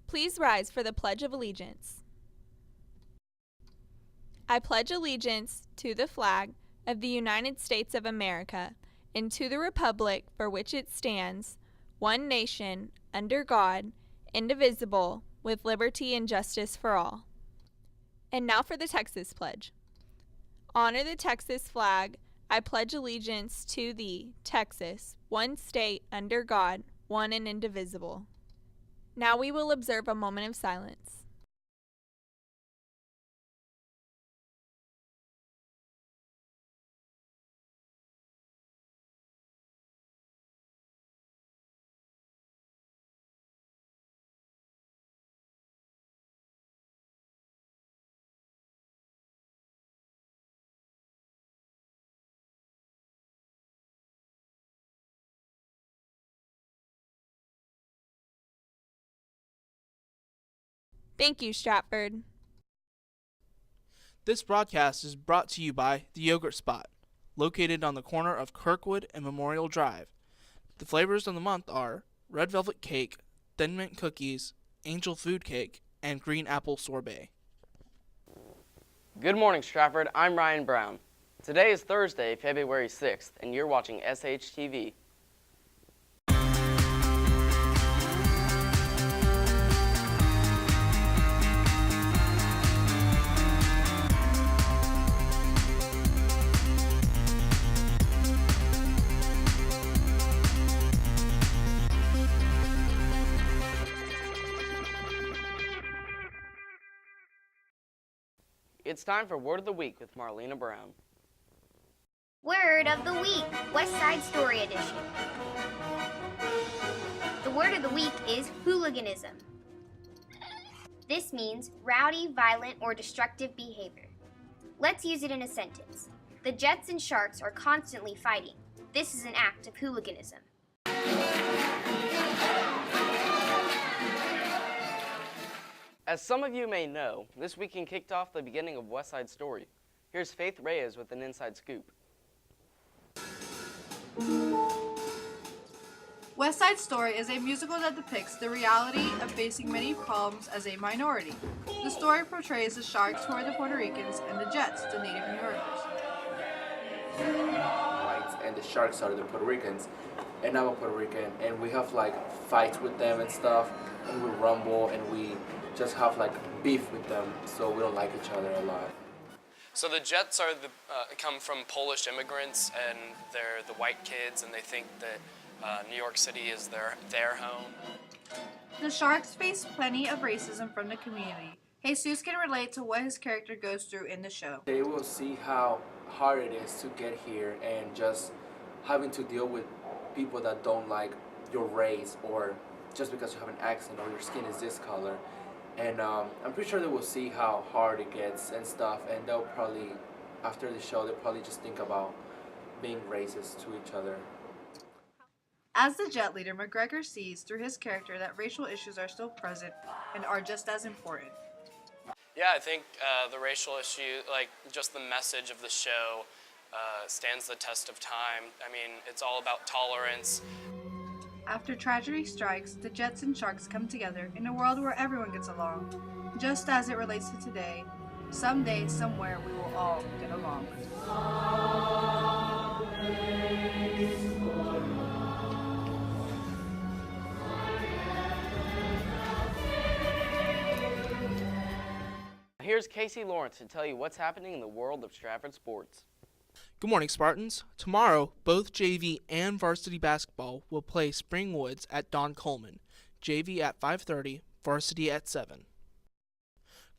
Please rise for the Pledge of Allegiance. I pledge allegiance to the flag of the United States of America and to the republic for which it stands, one nation, under God, indivisible, with liberty and justice for all. And now for the Texas Pledge. Honor the Texas flag. I pledge allegiance to thee, Texas, one state, under God, one and indivisible. Now we will observe a moment of silence. Thank you, Stratford. This broadcast is brought to you by The Yogurt Spot, located on the corner of Kirkwood and Memorial Drive. The flavors of the month are red velvet cake, thin mint cookies, angel food cake, and green apple sorbet. Good morning, Stratford. I'm Ryan Brown. Today is Thursday, February 6th, and you're watching SHTV. It's time for Word of the Week with Marlena Brown. Word of the Week, West Side Story Edition. The word of the week is hooliganism. This means rowdy, violent, or destructive behavior. Let's use it in a sentence. The Jets and Sharks are constantly fighting. This is an act of hooliganism. As some of you may know, this weekend kicked off the beginning of West Side Story. Here's Faith Reyes with an inside scoop. West Side Story is a musical that depicts the reality of facing many problems as a minority. The story portrays the Sharks, who are the Puerto Ricans, and the Jets, the Native New Yorkers. Whites and the Sharks are the Puerto Ricans, and I'm a Puerto Rican, and we have like fights with them and stuff, and we rumble and we just have like beef with them, so we don't like each other a lot. So the Jets are come from Polish immigrants, and they're the white kids, and they think that New York City is their home. The Sharks face plenty of racism from the community. Jesus can relate to what his character goes through in the show. They will see how hard it is to get here and just having to deal with people that don't like your race, or just because you have an accent or your skin is this color. And I'm pretty sure they will see how hard it gets and stuff, and they'll probably, after the show, they'll probably just think about being racist to each other. As the Jet leader, McGregor sees through his character that racial issues are still present and are just as important. Yeah, I think the racial issue, like just the message of the show, stands the test of time. I mean, it's all about tolerance. After tragedy strikes, the Jets and Sharks come together in a world where everyone gets along. Just as it relates to today, someday, somewhere, we will all get along. Here's Casey Lawrence to tell you what's happening in the world of Stratford sports. Good morning, Spartans. Tomorrow, both JV and varsity basketball will play Springwoods at Don Coleman, JV at 5:30, varsity at 7.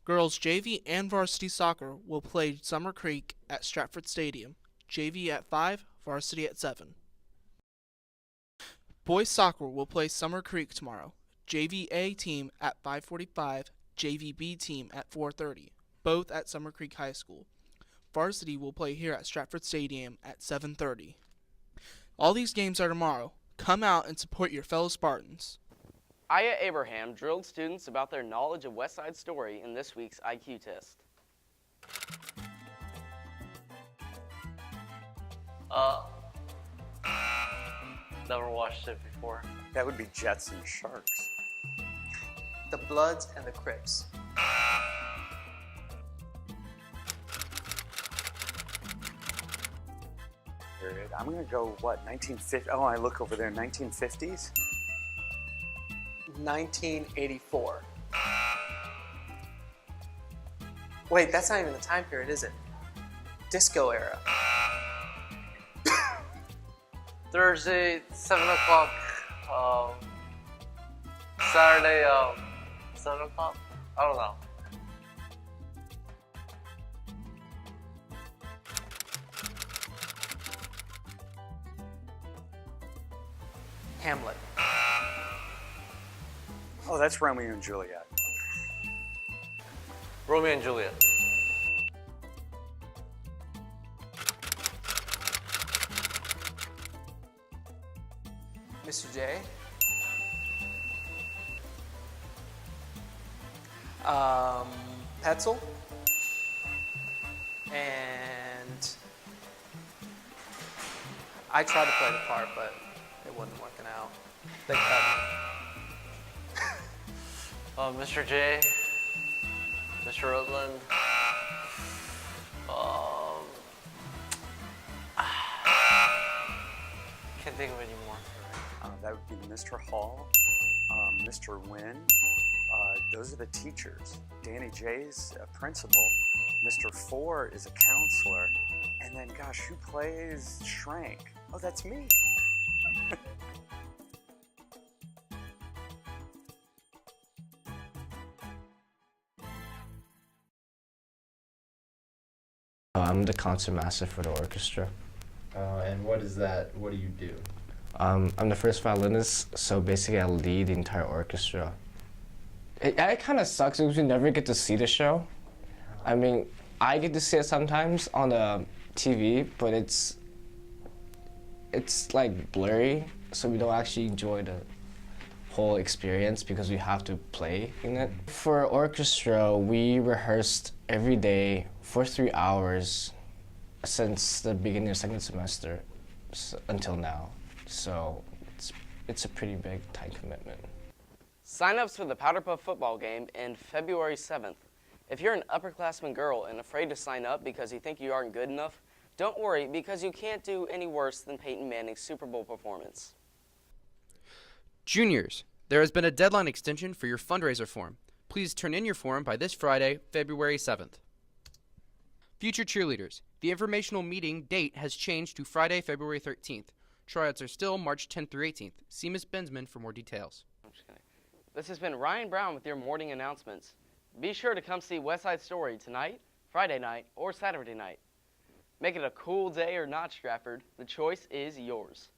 Girls JV and varsity soccer will play Summer Creek at Stratford Stadium, JV at 5, varsity at 7. Boys soccer will play Summer Creek tomorrow, JV A team at 5:45, JV B team at 4:30, both at Summer Creek High School. Varsity will play here at Stratford Stadium at 7:30. All these games are tomorrow. Come out and support your fellow Spartans. Aya Abraham drilled students about their knowledge of West Side Story in this week's IQ test. Never watched it before. That would be Jets and Sharks. the Bloods and the Crips. Period. I'm gonna go, what, 1950? Oh, I look over there, 1950s? 1984. Wait, that's not even the time period, is it? Disco era. Thursday, 7 o'clock. Saturday, 7 o'clock? I don't know. Hamlet. Oh, that's Romeo and Juliet. Romeo and Juliet. Mr. J. Petzel. And I tried to play the part, but it wasn't working out. They cut me. Mr. J. Mr. Rutland. Can't think of any more. That would be Mr. Hall, Mr. Wynn. Those are the teachers. Danny J's a principal. Mr. Four is a counselor. And then, gosh, who plays Shrank? Oh, that's me. I'm the concertmaster for the orchestra. And what is that? What do you do? I'm the first violinist, so basically I lead the entire orchestra. It kind of sucks because we never get to see the show. I mean, I get to see it sometimes on the TV, but it's like blurry, so we don't actually enjoy the whole experience because we have to play in it. For orchestra, we rehearsed every day for 3 hours since the beginning of second semester until now. So it's a pretty big time commitment. Sign-ups for the Powder Puff football game end February 7th. If you're an upperclassman girl and afraid to sign up because you think you aren't good enough, don't worry because you can't do any worse than Peyton Manning's Super Bowl performance. Juniors, there has been a deadline extension for your fundraiser form. Please turn in your form by this Friday, February 7th. Future cheerleaders, the informational meeting date has changed to Friday, February 13th. Tryouts are still March 10th through 18th. See Ms. Bensman for more details. I'm just kidding. This has been Ryan Brown with your morning announcements. Be sure to come see West Side Story tonight, Friday night, or Saturday night. Make it a cool day or not, Stratford. The choice is yours.